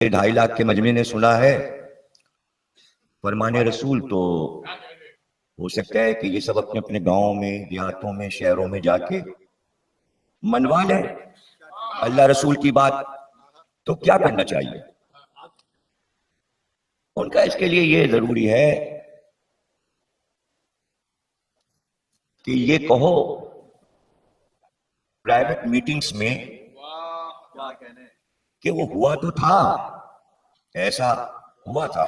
2.5 लाख के मजमे ने सुना है फरमाने रसूल, तो हो सकता है कि ये सब अपने अपने गांवों में, देहातों में, शहरों में जाके मनवा लें अल्लाह रसूल की बात। तो क्या करना चाहिए उनका? इसके लिए ये जरूरी है कि ये कहो प्राइवेट मीटिंग्स में कि वो हुआ तो था, ऐसा हुआ था,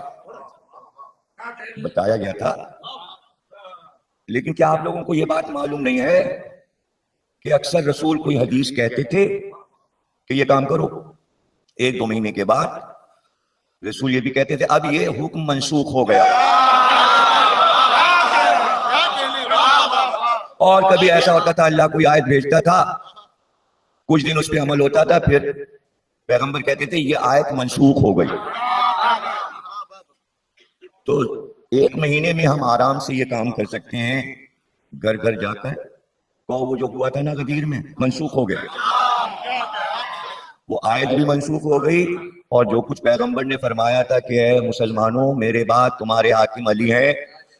बताया गया था, लेकिन क्या आप लोगों को ये बात मालूम नहीं है कि अक्सर रसूल कोई हदीस कहते थे कि ये काम करो, 1-2 महीने के बाद रसूल ये भी कहते थे अब ये हुक्म मनसूख हो गया। और कभी ऐसा होता था अल्लाह कोई आयत भेजता था, कुछ दिन उस पर अमल होता था, फिर पैगंबर कहते थे ये आयत मनसूख हो गई। तो 1 महीने में हम आराम से ये काम कर सकते हैं, घर घर जाकर कहो वो जो हुआ था ना गदीर में मनसूख हो गया, वो आयत भी मनसूख हो गई, और जो कुछ पैगंबर ने फरमाया था कि है मुसलमानों मेरे बाद तुम्हारे हाकिम अली है,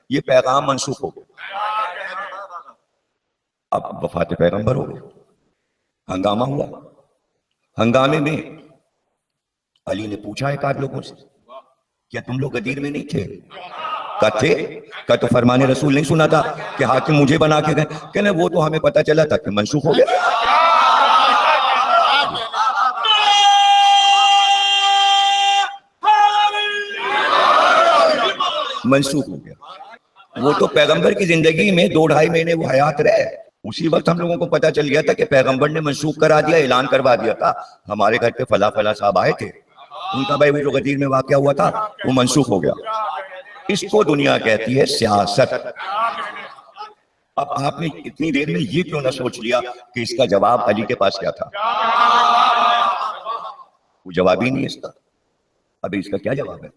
ये पैगाम मनसूख हो गया। अब वफात पैगंबर हो गए, हंगामा हुआ। हंगामे में अली ने पूछा एक आध लोगों से, क्या तुम लोग गदीर में नहीं थे? थे। का तो फरमाने रसूल नहीं सुना था कि हाकिम मुझे बना के गए? कहने वो तो हमें पता चला था कि मनसूख हो गया। मनसूख हो गया। वो तो पैगंबर की जिंदगी में 2-2.5 महीने वो हयात रहे, उसी वक्त हम लोगों को पता चल गया था कि पैगंबर ने मनसूख करा दिया, ऐलान करवा दिया था। हमारे घर पे फला फला साहब आए थे, उनका भाई वो जो गदीर में वाकया हुआ था वो मनसूख हो गया। इसको दुनिया कहती है सियासत। अब आपने इतनी देर में ये क्यों ना सोच लिया कि इसका जवाब अली के पास क्या था? वो जवाब ही नहीं इसका। अभी इसका क्या जवाब है?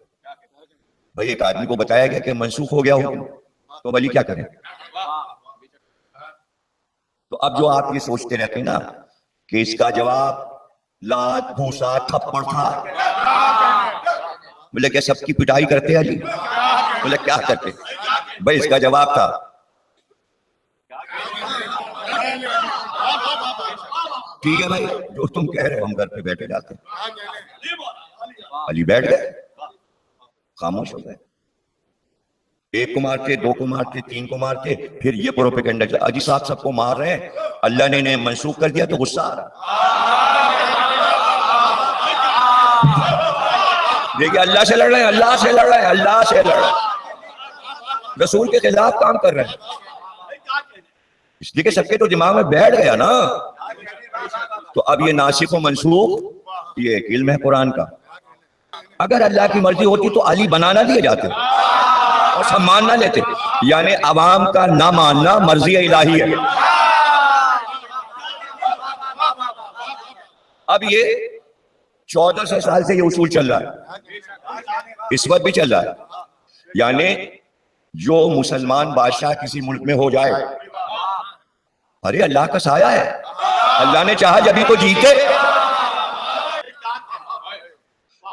भाई एक आदमी को बताया गया कि मनसूख हो गया हो, तो अली क्या करें? तो अब जो आप ये सोचते रहते हैं ना कि इसका जवाब लात भूसा थप्पड़ था, बोले क्या सबकी पिटाई करते अली? बोले क्या करते? भाई इसका जवाब था ठीक है भाई जो तुम कह रहे हो हम घर पे बैठे जाते। अली बैठ गए, खामोश हो गए। 1 को मारते, 2 को मारते, 3 को मारते, फिर ये प्रोपेगेंडा चला अजी साहब सबको मार रहे हैं, अल्लाह ने इन्हें मनसूख कर दिया तो गुस्सा आ रहा। देखिए अल्लाह से लड़ रहे हैं, अल्लाह से लड़ रहे हैं, अल्लाह से लड़ रहे हैं, रसूल के खिलाफ काम कर रहे हैं। इसलिए कि सबके तो दिमाग में बैठ गया ना। तो अब ये नासिख व मनसूख ये एक इल्म है कुरान का। अगर अल्लाह की मर्जी होती तो अली बनाना दिए जाते और सब मान ना लेते। यानी अवाम का ना मानना मर्जी इलाही है। अब ये 1400 साल से ये उसूल चल रहा है, इस वक्त भी चल रहा है। यानी जो मुसलमान बादशाह किसी मुल्क में हो जाए, अरे अल्लाह का साया है, अल्लाह ने चाहा जब ही तो जीते।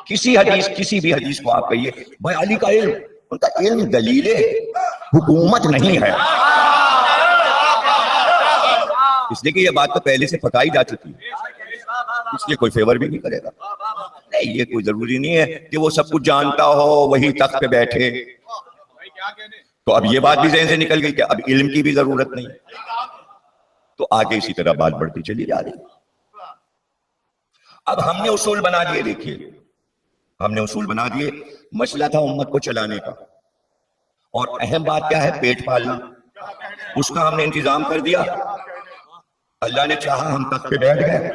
किसी भी हदीस को आप कहिए भाई अली का इल्म, उनका इल्म दलीले हुकूमत नहीं है। इसलिए कि ये बात तो पहले से पकाई जा चुकी है, इसलिए कोई फेवर भी नहीं करेगा। नहीं, ये कोई जरूरी नहीं है कि वो सब कुछ जानता हो वही तख्त पे बैठे। तो अब ये बात भी ज़हन से निकल गई कि अब इल्म की भी जरूरत नहीं। तो आगे इसी तरह बात बढ़ती चली जा रही। अब हमने उसूल बना दिए, देखिए हमने उसूल बना दिए। मसला था उम्मत को चलाने का, और अहम बात क्या है? पेट पालना। उसका हमने इंतजाम कर दिया। अल्लाह ने चाहा हम तख्त पे बैठ गए।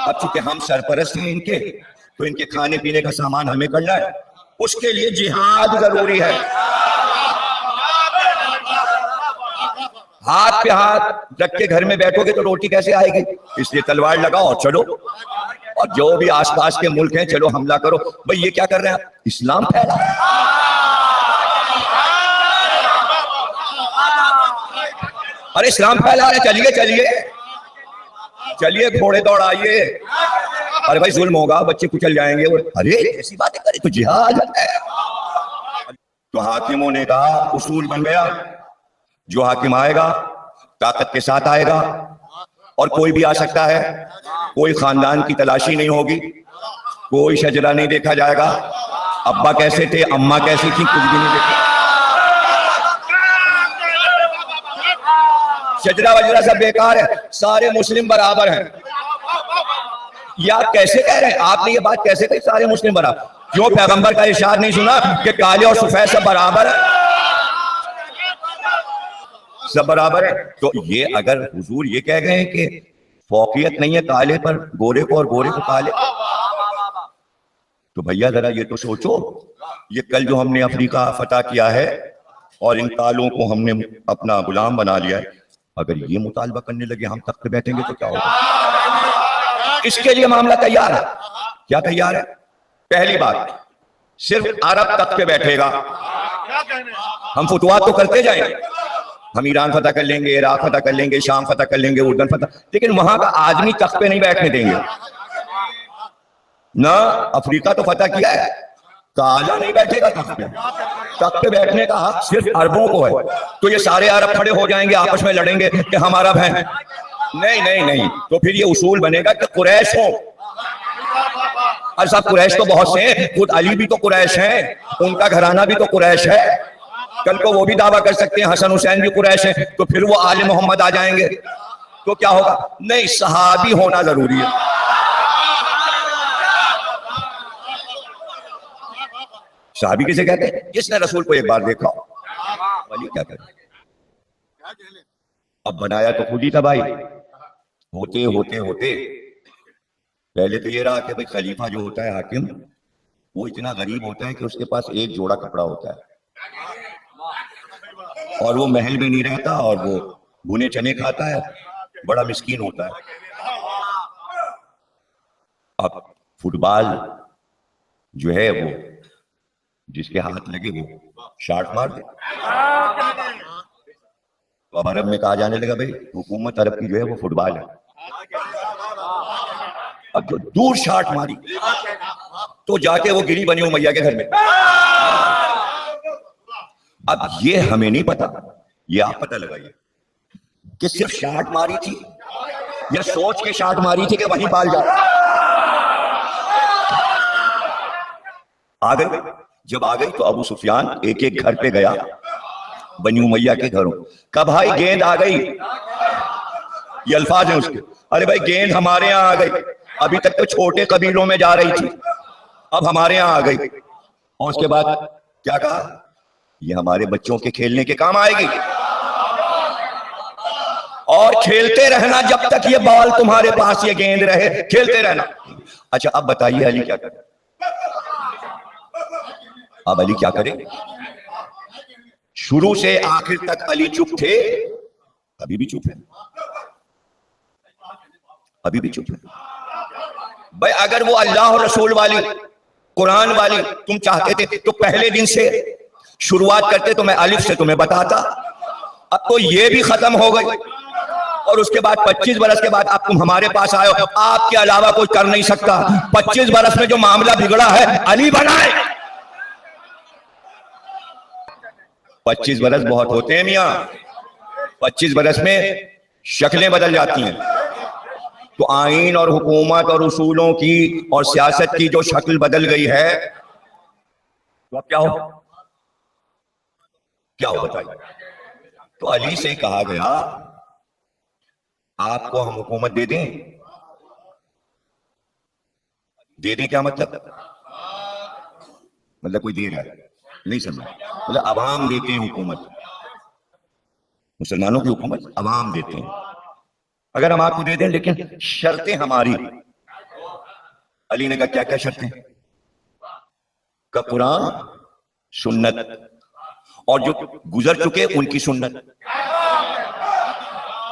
अब चूंकि हम सरपरस्त हैं इनके, तो इनके खाने पीने का सामान हमें करना है। उसके लिए जिहाद जरूरी है। हाथ पे हाथ रख के घर में बैठोगे तो रोटी कैसे आएगी? इसलिए तलवार लगाओ और चलो। और जो भी आसपास के मुल्क हैं चलो हमला करो। भाई ये क्या कर रहे हैं? इस्लाम फैला। अरे इस्लाम फैला रहे, चलिए चलिए चलिए घोड़े दौड़ाइए, अरे भाई जुल्म होगा, बच्चे कुचल जाएंगे। अरे ऐसी बातें करे तो जिहाद है। तो हाकिमों ने कहा उसूल बन गया, जो हाकिम आएगा ताकत के साथ आएगा और कोई भी आ सकता है, कोई खानदान की तलाशी नहीं होगी, कोई शजरा नहीं देखा जाएगा, अब्बा कैसे थे अम्मा कैसी थी कुछ भी नहीं देखा, शजरा वजरा सब बेकार है, सारे मुस्लिम बराबर हैं। ये आप कैसे कह रहे हैं? आपने ये बात कैसे कही सारे मुस्लिम बराबर? क्यों पैगंबर का इरशाद नहीं सुना कि काले और सफेद सब बराबर है, सब बराबर है? तो ये अगर हुजूर ये कह गए हैं कि फौकियत नहीं है काले पर गोरे को और गोरे को काले, तो भैया जरा ये तो सोचो, ये कल जो हमने अफ्रीका फतह किया है और इन कालों को हमने अपना गुलाम बना लिया है, अगर ये मुतालबा करने लगे हम तख्त पे बैठेंगे तो क्या होगा? इसके लिए मामला तैयार है। क्या तैयार है? पहली बात, सिर्फ अरब तख्त पे बैठेगा, हम फुतवा तो करते जाएंगे, हम ईरान फतह कर लेंगे, इराक फतह कर लेंगे, शाम फतह कर लेंगे, उर्दन फतह, लेकिन वहां का आदमी तख्त पे नहीं बैठने देंगे ना। अफ्रीका तो फतह किया है, काला नहीं बैठेगा तख्त पे। तख्त पे बैठने का हक सिर्फ अरबों को है। तो ये सारे अरब खड़े हो जाएंगे, आपस में लड़ेंगे कि हम अरब हैं। नहीं नहीं नहीं, तो फिर ये उसूल बनेगा कि कुरैश हो। और सब कुरैश तो बहुत से हैं, खुद अली भी तो कुरैश हैं, उनका घराना भी तो कुरैश है, कल को वो भी दावा कर सकते हैं हसन हुसैन भी कुरैश है, तो फिर वो आले मोहम्मद आ जाएंगे तो क्या होगा? नहीं, सहाबी होना जरूरी है। सहाबी किसे कहते हैं? जिसने रसूल को एक बार देखा। वली क्या करे? अब बनाया तो खुद ही था भाई। होते होते होते पहले तो ये रहा कि भाई खलीफा जो होता है हाकिम, वो इतना गरीब होता है कि उसके पास एक जोड़ा कपड़ा होता है और वो महल में नहीं रहता और वो भुने चने खाता है, बड़ा मिस्कीन होता है। अब फुटबॉल जो है वो जिसके हाथ लगे वो शॉट मार दे। तो अब अरब में कहा जाने लगा भाई हुकूमत अरब की जो है वो फुटबॉल है। अब जो दूर शॉट मारी तो जाके वो गिरी बनी उमैया के घर में। अब ये हमें नहीं पता, ये आप पता लगाइए कि सिर्फ शॉट मारी थी या सोच के शॉट मारी थी कि वहीं बाल जा। आ गई, जब आ गई तो अबू सुफियान एक एक घर पे गया, बनी उमैया के घरों। कब भाई गेंद आ गई, ये अल्फाज हैं उसके। अरे भाई गेंद हमारे यहाँ आ गई, अभी तक तो छोटे कबीलों में जा रही थी, अब हमारे यहाँ आ गई। और उसके बाद क्या कहा? ये हमारे बच्चों के खेलने के काम आएगी और खेलते रहना जब तक ये बॉल तुम्हारे पास, ये गेंद रहे, खेलते रहना। अच्छा अब बताइए अली क्या करे? अब अली क्या करे? शुरू से आखिर तक अली चुप थे, अभी भी चुप है, अभी भी चुप है। भाई अगर वो अल्लाह और रसूल वाली कुरान वाली तुम चाहते थे तो पहले दिन से शुरुआत करते तो मैं अलिफ से तुम्हें बताता। अब तो ये भी खत्म हो गई और उसके बाद 25 बरस के बाद आप तुम हमारे पास आए हो, आपके अलावा कोई कर नहीं सकता। 25 बरस में जो मामला बिगड़ा है अली बनाए। 25 बरस बहुत होते हैं मियां, 25 बरस में शक्लें बदल जाती हैं। तो आईन और हुकूमत और उसूलों की और सियासत की जो शक्ल बदल गई है तो अब क्या हो, क्या हो बताइए? तो अली से कहा गया आपको हम हुकूमत दे दें। दे दें क्या मतलब? मतलब कोई दे रहा है, नहीं समझ, मतलब अवाम देते हैं हुकूमत, मुसलमानों की हुकूमत अवाम देते हैं। अगर हम आपको दे दें लेकिन शर्तें हमारी। अली ने कहा क्या क्या शर्तें? का कुरान सुन्नत और जो गुजर चुके उनकी सुन्नत।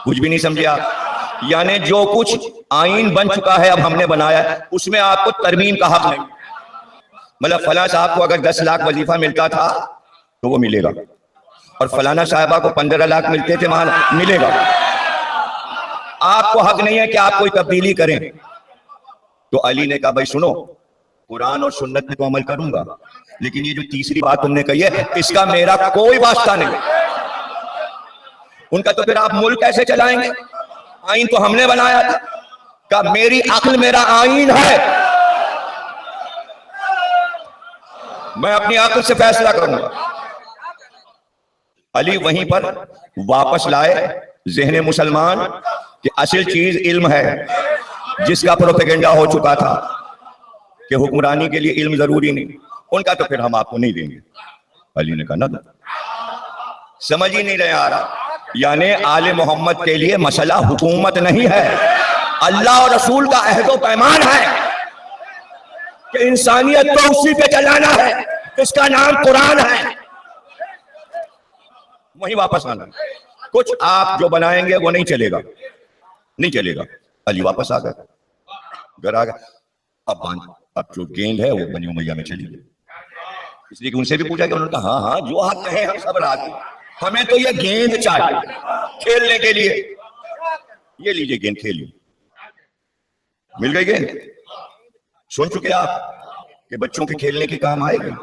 कुछ भी नहीं समझे आप? यानी जो कुछ आईन बन चुका है अब हमने बनाया है उसमें आपको तरमीम का हक नहीं। मतलब फला साहब को अगर 10 लाख वजीफा मिलता था तो वो मिलेगा और फलाना साहबा को 15 लाख मिलते थे वहां मिलेगा। आपको हक नहीं है कि आप कोई तब्दीली करें। तो अली ने कहा भाई सुनो, कुरान और सुन्नत में तो अमल करूंगा, लेकिन ये जो तीसरी बात तुमने कही है इसका मेरा कोई वास्ता नहीं। उनका तो फिर आप मुल्क कैसे चलाएंगे? आईन तो हमने बनाया था। कहा मेरी अक्ल मेरा आईन है, मैं अपनी अक्ल से फैसला करूंगा। अली वहीं पर वापस लाए ज़हन मुसलमान कि असल चीज इल्म है, जिसका प्रोपेगेंडा हो चुका था कि हुक्मरानी के लिए इल्म जरूरी नहीं। उनका तो फिर हम आपको नहीं देंगे। अली ने कहा ना, समझ ही नहीं रहे आ रहा। यानी आले मोहम्मद के लिए मसला हुकूमत नहीं है, अल्लाह और रसूल का अहदो पैमान है कि इंसानियत को उसी पे चलाना है, इसका नाम कुरान है, वही वापस आना। कुछ आप जो बनाएंगे वो नहीं चलेगा, नहीं चलेगा। अली वापस आ गए, घर आ गए। अब जो गेंद है वो बनी उमैया में चली गई, इसलिए कि उनसे भी पूछा कि उन्होंने कहा हाँ हाँ जो आप कहे हम सब राजी, हमें तो ये गेंद चाहिए खेलने के लिए। ये लीजिए गेंद, खेलिए। मिल गई गेंद। सुन चुके आप कि बच्चों के खेलने के काम आएगी।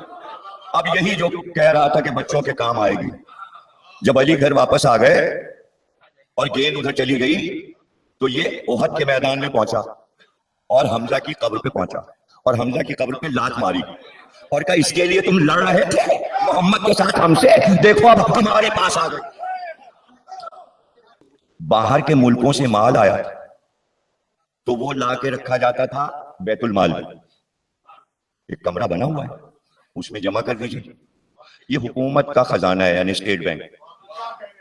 अब यही जो कह रहा था कि बच्चों के काम आएगी, जब अली घर वापस आ गए और गेंद उधर चली गई तो ये ओहद के मैदान में पहुंचा और हमजा की कब्र पे पहुंचा और हमजा की कब्र पे लात मारी और कहा इसके लिए तुम लड़ रहे थे मोहम्मद के साथ हमसे, देखो अब हमारे पास आ गए। बाहर के मुल्कों से माल आया तो वो ला के रखा जाता था बैतुल माल में। एक कमरा बना हुआ है, उसमें जमा कर दीजिए। ये हुकूमत का खजाना है, यानी स्टेट बैंक।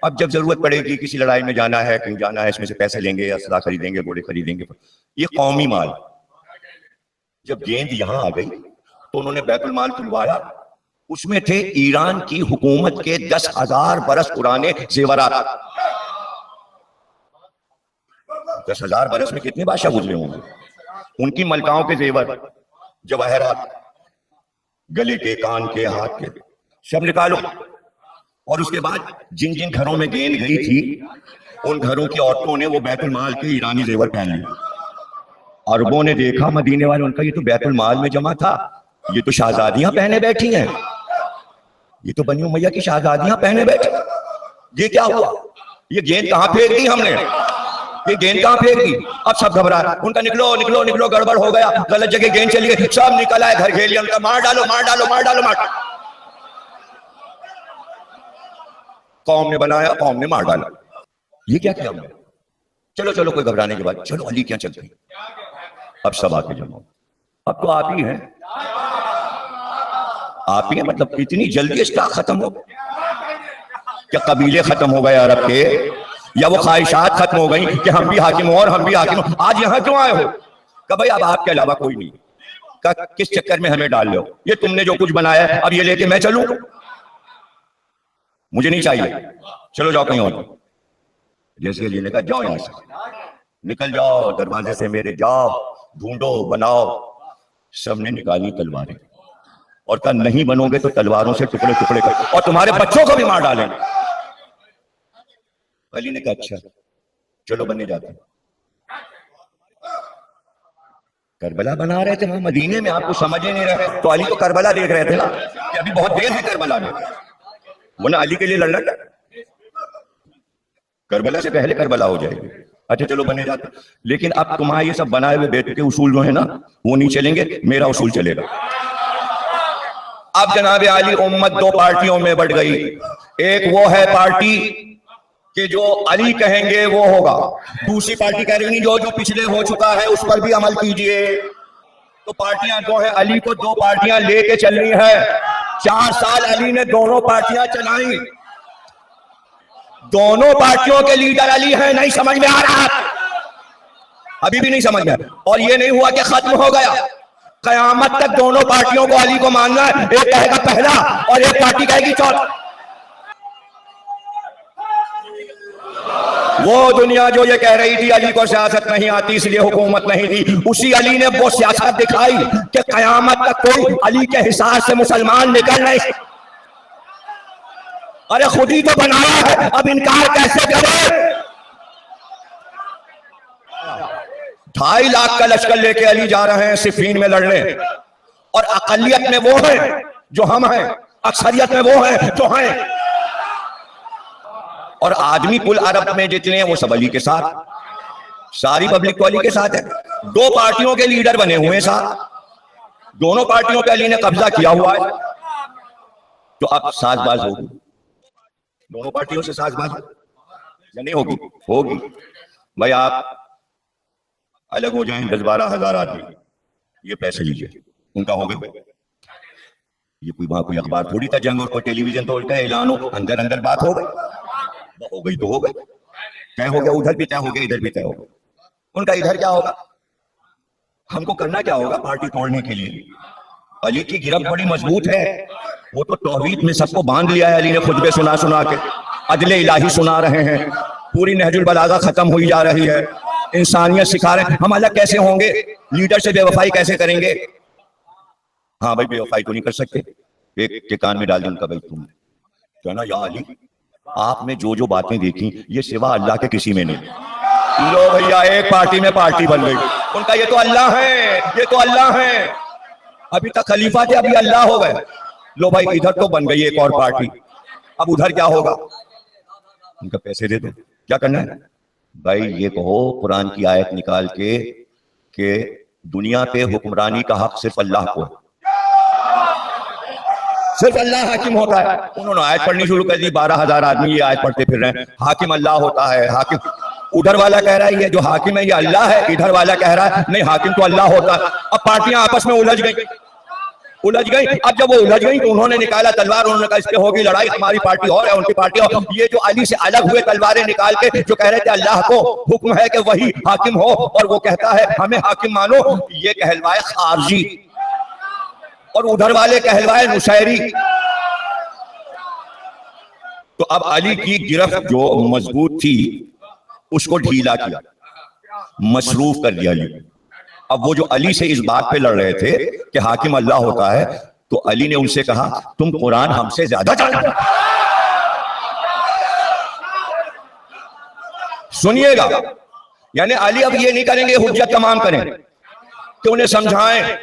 अब जब जरूरत पड़ेगी, किसी लड़ाई में जाना है, कहीं जाना है, इसमें से पैसे लेंगे, असला खरीदेंगे, घोड़े खरीदेंगे। ये कौमी माल। जब गेंद यहां आ गई तो उन्होंने बैतुल माल खुलवाया, उसमें थे ईरान की हुकूमत के 10,000 बरस पुराने जेवरात। 10,000 बरस में कितने बादशाह गुजरे होंगे, उनकी मलकाओं के जेवर, जवाहरात, गले के, कान के, हाथ के, सब निकालो। और उसके बाद जिन जिन घरों में गेंद गई थी उन घरों की औरतों ने वो बैतुल माल के ईरानी जेवर पहन लिए। अरबों ने देखा, मदीने वाले, उनका ये तो बैतुल माल में जमा था, ये तो शहजादियां पहने बैठी हैं, ये तो बनी उमैया की शहजादियां पहने बैठी। ये क्या हुआ? ये गेंद कहां फेंक दी हमने, ये गेंद कहां फेंक दी? अब सब घबरा, उनका निकलो निकलो निकलो, गड़बड़ हो गया, गलत जगह गेंद चली गई। सब निकल आए, घर घेर लिया, उनका मार डालो मार डालो मार डालो मार। कौम ने बनाया, कौम ने मार डाला। ये क्या किया हमने? चलो चलो, कोई घबराने के बाद, चलो अली क्या चल गई। अब सब आके जमा, अब तो आप ही हैं, आप ही हैं। मतलब इतनी जल्दी इसका खत्म हो? क्या कबीले खत्म हो गए अरब के, या वो ख्वाहिशात खत्म हो गई कि हम भी हाकिम हो और हम भी हाकिम हो? आज यहां क्यों आए हो? कि भाई अब आपके अलावा कोई नहीं। किस चक्कर में हमें डाल लो? ये तुमने जो कुछ बनाया है अब ये लेके मैं चलूं? मुझे नहीं चाहिए, चलो जाओ कहीं और। जैसे अली ने कहा जाओ यहां से, निकल जाओ दरवाजे से मेरे, जाओ ढूंढो बनाओ। सबने निकाली तलवारें और कहा नहीं बनोगे तो तलवारों से टुकड़े टुकड़े कर और तुम्हारे बच्चों को भी मार डालेंगे। अली ने कहा अच्छा चलो बनने जाते हैं। करबला बना रहे थे वहां मदीने में, आपको समझ ही नहीं रहे। तो अली तो करबला देख रहे थे ना कि अभी बहुत देर है करबला में, वो ना अली के लिए लड़ना था, करबला से पहले करबला हो जाएगी। अच्छा चलो बने जाते, लेकिन अब तुम्हारे ये सब बनाए हुए बेटे के उसूल जो है ना वो नहीं चलेंगे, मेरा उसूल चलेगा। अब जनाब अली उम्मत दो पार्टियों में बढ़ गई। एक वो है पार्टी कि जो अली कहेंगे वो होगा, दूसरी पार्टी कह रही जो जो पिछले हो चुका है उस पर भी अमल कीजिए। तो पार्टियां दो है, अली को दो पार्टियां लेके चल रही है। 4 साल अली ने दोनों पार्टियां चलाई, दोनों पार्टियों के लीडर अली हैं। नहीं समझ में आ रहा, अभी भी नहीं समझ में। और ये नहीं हुआ कि खत्म हो गया, कयामत तक दोनों पार्टियों को अली को मानना है। एक कहेगा पहला और एक पार्टी कहेगी चौथा। वो दुनिया जो ये कह रही थी अली को सियासत नहीं आती इसलिए हुकूमत नहीं थी, उसी अली ने वो सियासत दिखाई कि कयामत तक कोई अली के हिसाब से मुसलमान निकल नहीं। अरे खुद ही तो बनाया है, अब इनकार कैसे करें? 2.5 लाख का लश्कर लेके अली जा रहे हैं सिफीन में लड़ने, और अकलियत में वो हैं जो हम हैं, अक्सरियत में वो हैं जो हैं, और आदमी कुल अरब में जितने हैं वो सब अली के साथ, सारी पब्लिक तो अली के साथ है। 2 पार्टियों के लीडर बने हुए हैं साथ, दोनों पार्टियों पे अली ने कब्जा किया हुआ है। तो अब साजबाज होगी, दोनों पार्टियों से साजबाज या नहीं होगी? होगी भाई। आप अलग हो जाएं 10-12 हजार आदमी, ये पैसे लीजिए, उनका हो गया। ये कोई वहां कोई अखबार थोड़ी था जंग, और कोई टेलीविजन तो उल्टा ऐलान हो, अंदर अंदर बात हो गई तो हो गई, तय हो गया, उधर भी तय हो गया, इधर भी तय हो गया। उनका इधर क्या होगा? हमको करना क्या होगा पार्टी तोड़ने के लिए? अली की गिरफ्त बड़ी मजबूत है, वो तो तौहीद में सबको बांध लिया है। अली ने खुतबे सुना सुना के अदले इलाही सुना रहे हैं, पूरी नहजुल बलागा खत्म हुई जा रही है, इंसानियत सिखा रहे हैं। हम अलग कैसे होंगे? लीडर से बेवफाई कैसे करेंगे? हाँ भाई, बेवफाई तो नहीं कर सकते। एक के कान में डाल दी उनका, भाई तुम कहना या अली आपने जो जो बातें देखी ये सिवा अल्लाह के किसी में नहीं। लो भैया, एक पार्टी में पार्टी बन गई, उनका ये तो अल्लाह है, ये तो अल्लाह है। अभी तक खलीफा थे, अभी अल्लाह हो गए। लो भाई, इधर तो बन गई एक और पार्टी, अब उधर क्या होगा? उनका पैसे दे दो, क्या करना है भाई? ये कहो कुरान की आयत निकाल के दुनिया पे हुक्मरानी का हक सिर्फ अल्लाह को है, सिर्फ अल्लाह हाकिम होता है। उन्होंने आयत पढ़नी शुरू कर दी, 12,000 आदमी ये आयत पढ़ते फिर रहे हैं, हाकिम अल्लाह होता है, हाकिम। उधर वाला कह रहा है ये जो हाकिम है ये अल्लाह है, इधर वाला कह रहा है नहीं हाकिम तो अल्लाह होता है। अब पार्टियां आपस में उलझ गई। अब जब वो उलझ गई तो उन्होंने निकाला तलवार, उन्होंने कहा इसके होगी लड़ाई, हमारी पार्टी और है, उनकी पार्टी और। ये जो अली से अलग हुए तलवारें निकाल के जो कह रहे थे अल्लाह को हुक्म है कि वही हाकिम हो, और वो कहता है हमें हाकिम मानो, ये कहलवाए खारजी, और उधर वाले कहलवाए नुशैरी। तो अब अली की गिरफ्त जो मजबूत थी उसको ढीला किया, मसरूफ कर दिया अली। अब वो जो अली से इस बात पे लड़ रहे थे कि हाकिम अल्लाह होता है, तो अली ने उनसे कहा तुम कुरान हमसे ज्यादा जानते हो। सुनिएगा, यानी अली अब ये नहीं करेंगे हुज्जत तमाम करें कि उन्हें समझाएं,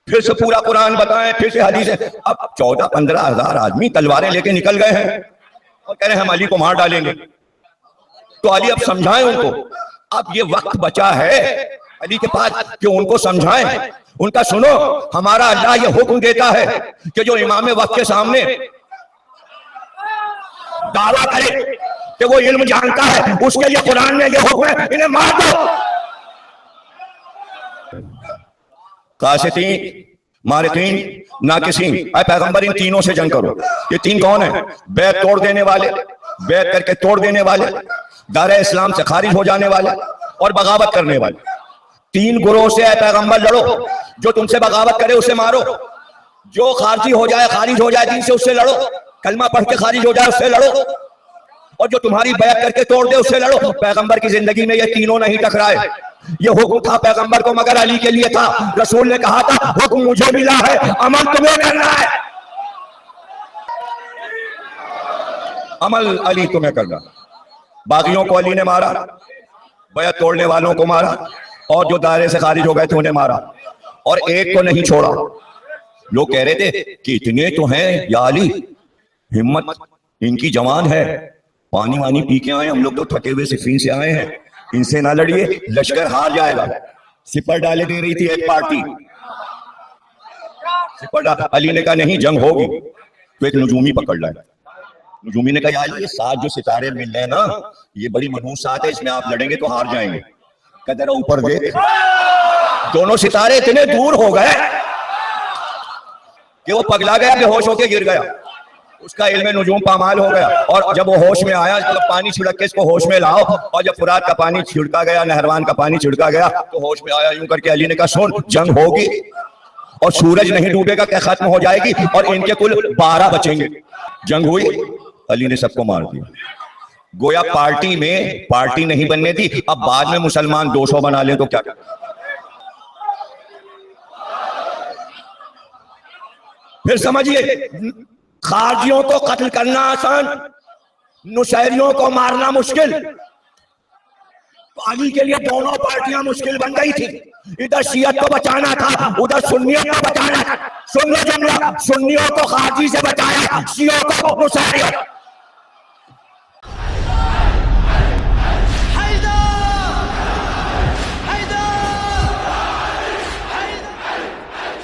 फिर से पूरा कुरान बताएं, फिर से हदीस। अब 14-15 हजार आदमी तलवारें लेके निकल गए हैं और कह रहे हैं हम अली को मार डालेंगे। तो अली अब समझाएं उनको, अब ये वक्त बचा है अली के पास कि उनको समझाएं, उनका सुनो, हमारा अल्लाह ये हुक्म देता है कि जो इमाम वक्त के सामने दावा करे कि वो इल्म जानता है, उसके लिए कुरान में ये हुक्म है, इन्हें मार दो। कासितीन, मारिकीन, नाकिसीन, ऐ पैगंबर इन तीनों से जंग करो। ये तीन कौन है? बैत तोड़ देने वाले, बैत करके तोड़ देने वाले, दायरा इस्लाम से खारिज हो जाने वाले और बगावत करने वाले। 3 गुरोह से ऐ पैगंबर लड़ो, जो तुमसे बगावत करे उसे मारो, जो खारिज हो जाए दीन से उससे लड़ो, कलमा पढ़ के खारिज हो जाए उससे लड़ो, और जो तुम्हारी बैत करके तोड़ दे उससे लड़ो। पैगंबर की जिंदगी में ये तीनों नहीं टकराए। ये हुक्म था पैगंबर को मगर अली के लिए था। रसूल ने कहा था हुक्म मुझे मिला है, अमल तुम्हें करना है, अमल अली तुम्हें करना। बागियों को अली ने मारा, बैत तोड़ने वालों को मारा, और जो दायरे से खारिज हो गए थे उन्हें मारा, और एक को नहीं छोड़ा। लोग कह रहे थे कि इतने तो हैं या अली, हिम्मत इनकी जवान है, पानी वानी पी के आए, हम लोग तो थके हुए सिफीन से आए हैं, इनसे ना लड़िए, लश्कर हार जाएगा। सिपर डाले दे रही थी एक पार्टी, सिपर अली ने कहा नहीं जंग होगी, तो एक नजूमी पकड़ लाए। नजूमी ने कहा यार ये 7 जो सितारे मिल रहे हैं ना, ये बड़ी मनहूस साथ है, इसमें आप लड़ेंगे तो हार जाएंगे। कहते रहो ऊपर देख, दोनों सितारे इतने दूर हो गए कि वो पगला गया, बेहोश होके गिर गया, उसका इल्म नुजूम पामाल हो गया। और जब वो होश में आया, जब पानी छिड़क के इसको होश में लाओ, और जब फुरात का पानी छिड़का गया, नहरवान का पानी छिड़का गया, तो होश में आया। यूं करके अली ने कहा सुन, जंग होगी और सूरज नहीं डूबेगा क्या खत्म हो जाएगी, और इनके कुल 12 बचेंगे। जंग हुई, अली ने सबको मार दिया। गोया पार्टी में पार्टी नहीं बनने दी। अब बाद में मुसलमान 200 बना ले तो क्या? फिर समझिए, खारजियों को कत्ल करना आसान, नुशैरियों को मारना मुश्किल। तो अली के लिए दोनों पार्टियां मुश्किल बन गई थी। इधर शियत को बचाना था, उधर सुन्नियों को बचाना था। सुन्नी जमला, सुन्नियों को खारजी से बचाया, शियों को मुसैलिम।